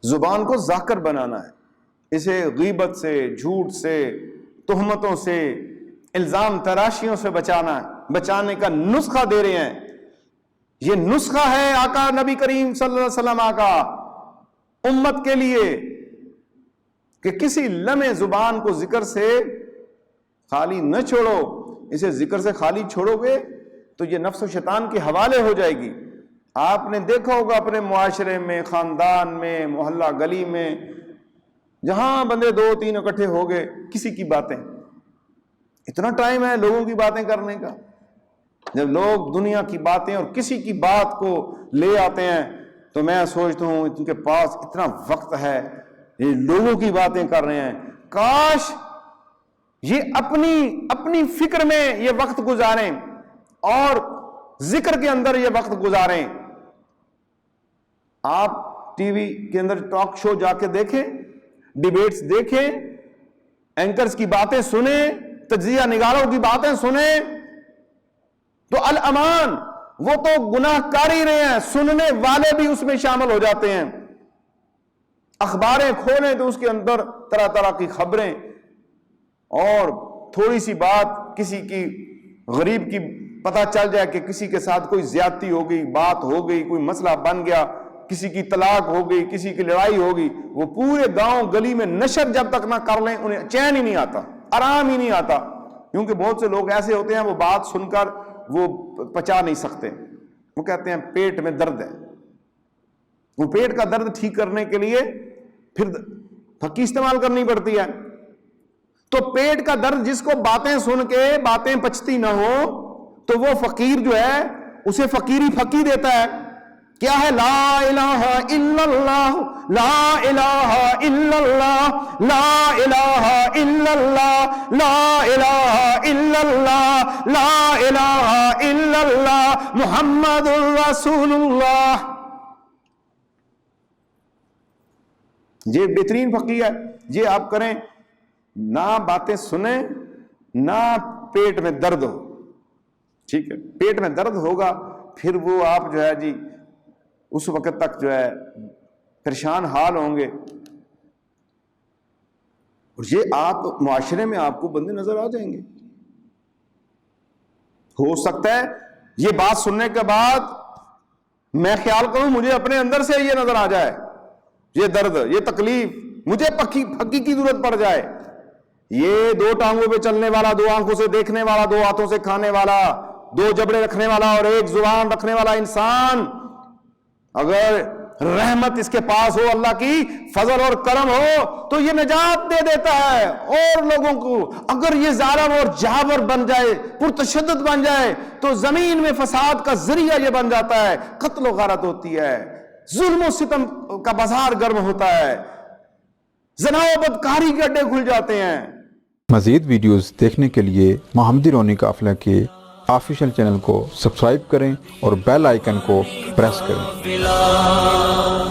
زبان کو ذاکر بنانا ہے، اسے غیبت سے، جھوٹ سے، تہمتوں سے، الزام تراشیوں سے بچانے کا نسخہ دے رہے ہیں۔ یہ نسخہ ہے آقا نبی کریم صلی اللہ علیہ وسلم کا امت کے لیے کہ کسی لمحے زبان کو ذکر سے خالی نہ چھوڑو۔ اسے ذکر سے خالی چھوڑو گے تو یہ نفس و شیطان کے حوالے ہو جائے گی۔ آپ نے دیکھا ہوگا اپنے معاشرے میں، خاندان میں، محلہ گلی میں، جہاں بندے 2-3 اکٹھے ہو گئے، کسی کی باتیں، اتنا ٹائم ہے لوگوں کی باتیں کرنے کا۔ جب لوگ دنیا کی باتیں اور کسی کی بات کو لے آتے ہیں تو میں سوچتا ہوں ان کے پاس اتنا وقت ہے، یہ لوگوں کی باتیں کر رہے ہیں۔ کاش یہ اپنی فکر میں یہ وقت گزاریں اور ذکر کے اندر یہ وقت گزاریں۔ آپ ٹی وی کے اندر ٹاک شو جا کے دیکھیں، ڈیبیٹس دیکھیں، اینکرز کی باتیں سنیں، تجزیہ نگاروں کی باتیں سنیں، تو الامان، وہ تو گناہ کر ہی رہے ہیں، سننے والے بھی اس میں شامل ہو جاتے ہیں۔ اخباریں کھولیں تو اس کے اندر طرح طرح کی خبریں، اور تھوڑی سی بات کسی کی غریب کی پتہ چل جائے کہ کسی کے ساتھ کوئی زیادتی ہو گئی، بات ہو گئی، کوئی مسئلہ بن گیا، کسی کی طلاق ہو گئی، کسی کی لڑائی ہو گئی، وہ پورے گاؤں گلی میں نشر جب تک نہ کر لیں انہیں چین ہی نہیں آتا، آرام ہی نہیں آتا، کیونکہ بہت سے لوگ ایسے ہوتے ہیں وہ بات سن کر وہ پچا نہیں سکتے، وہ کہتے ہیں پیٹ میں درد ہے۔ وہ پیٹ کا درد ٹھیک کرنے کے لیے پھر پھکی استعمال کرنی پڑتی ہے۔ تو پیٹ کا درد جس کو باتیں سن کے باتیں پچتی نہ ہو تو وہ فقیر جو ہے اسے فقیری پھکی دیتا ہے۔ کیا ہے؟ لا الہ الا اللہ، لا الہ الا اللہ، لا الہ الا اللہ، لا الہ الا اللہ، لا الہ الا اللہ، محمد الرسول اللہ۔ یہ بہترین فقی ہے، یہ آپ کریں، نہ باتیں سنیں نہ پیٹ میں درد ہو، ٹھیک ہے؟ پیٹ میں درد ہوگا پھر وہ آپ جو ہے جی اس وقت تک جو ہے پریشان حال ہوں گے، اور یہ آپ معاشرے میں آپ کو بندے نظر آ جائیں گے۔ ہو سکتا ہے یہ بات سننے کے بعد میں خیال کروں مجھے اپنے اندر سے یہ نظر آ جائے، یہ درد، یہ تکلیف، مجھے پھکی کی ضرورت پڑ جائے۔ یہ 2 ٹانگوں پہ چلنے والا، 2 آنکھوں سے دیکھنے والا، 2 ہاتھوں سے کھانے والا، 2 جبڑے رکھنے والا اور 1 زبان رکھنے والا انسان اگر رحمت اس کے پاس ہو، اللہ کی فضل اور کرم ہو تو یہ نجات دے دیتا ہے اور لوگوں کو۔ اگر یہ ظالم اور جابر بن جائے، پرتشدد بن جائے تو زمین میں فساد کا ذریعہ یہ بن جاتا ہے، قتل و غارت ہوتی ہے، ظلم و ستم کا بازار گرم ہوتا ہے، زنا و بدکاری کے اڈے کھل جاتے ہیں۔ مزید ویڈیوز دیکھنے کے لیے محمدی رونی قافلہ کے آفیشیل چینل کو سبسکرائب کریں اور بیل آئیکن کو پریس کریں۔